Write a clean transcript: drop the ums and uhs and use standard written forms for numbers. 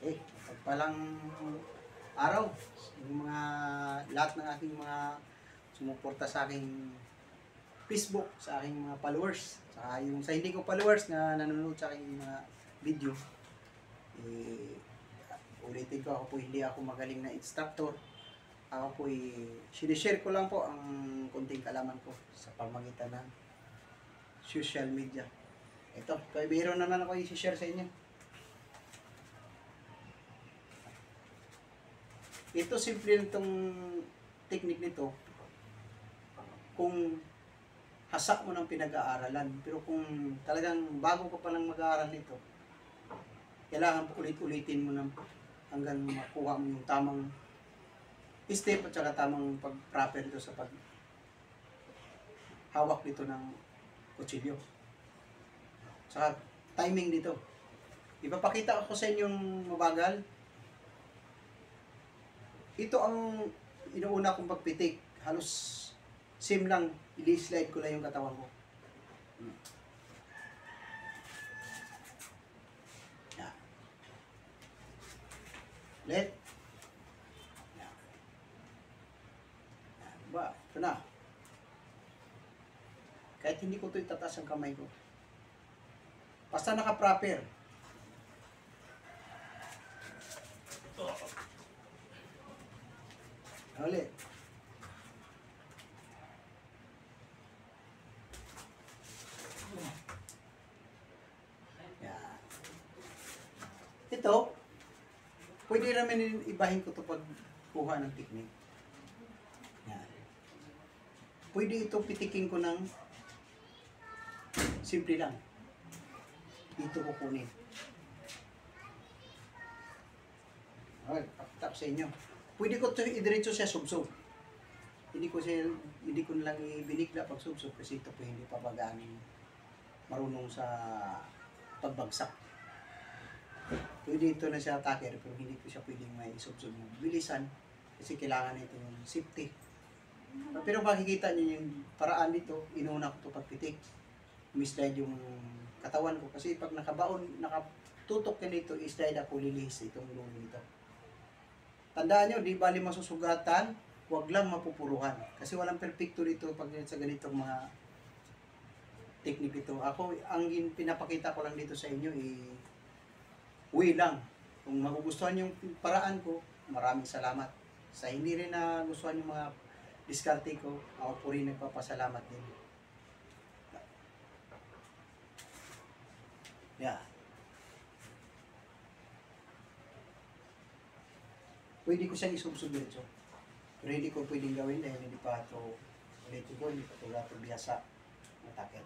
Pagpalang araw, yung mga lahat ng aking mga sumuporta sa aking Facebook, sa aking mga followers, saka yung sa hindi ko followers na nanonood sa aking mga video, ulitin ko, ako po hindi ako magaling na instructor. Ako po sinishare ko lang po ang kunting kalaman ko sa pamagitan ng social media. Ito, biro naman ako i-share sa inyo. Ito, simple itong technique nito kung hasak mo ng pinag-aaralan. Pero kung talagang bago ka pa lang mag-aaral nito, kailangan ulit-ulitin mo hanggang makuha mo yung tamang step at saka tamang pag-proper dito sa pag-hawak dito ng kutsilyo. Saka timing dito. Ipapakita ko sa inyong mabagal. Ito ang inuuna kong pagpitik. Halos same lang. I-slide ko lang yung katawan ko. Yan. Ulit. Yan. Yan. Ba, ito na. Kahit hindi ko ito itataas ang kamay ko. Basta naka-proper. Ulit. Yan. Ito, pwede naman ibahin ko ito pagkuha ng technique. Yan. Pwede ito pitikin ko ng simple lang. Dito ko kunin. Okay, pakita ko sa inyo. Pwede ko ito idiretso sa subsob. Hindi ko lang ibinigla pag subsob kasi ito po hindi pa magaling marunong sa pagbagsak. Pwede ito na siya attacker pero hindi ko siya pwedeng may subsob ng bilisan kasi kailangan ito yung safety. Pero makikita niyo yung paraan dito, inuna ko ito pagpitik. Mislide yung katawan ko kasi pag nakatutok ka nito, slide ako lilihis itong ulo nito. Tandaan nyo, di bali masusugatan, huwag lang mapupuruhan. Kasi walang perfecto dito pag sa ganitong mga technique ito. Ako, ang pinapakita ko lang dito sa inyo, way lang. Kung magugustuhan yung paraan ko, maraming salamat. Sa hindi rin na gustuhan yung mga diskarte ko, ako po rin nagpapasalamat din. Yeah. Pwede ko siyang isubsob dito. Pero hindi ko pwedeng gawin dahil hindi pa ito ulit ko, hindi pa ito biyasa na tackle.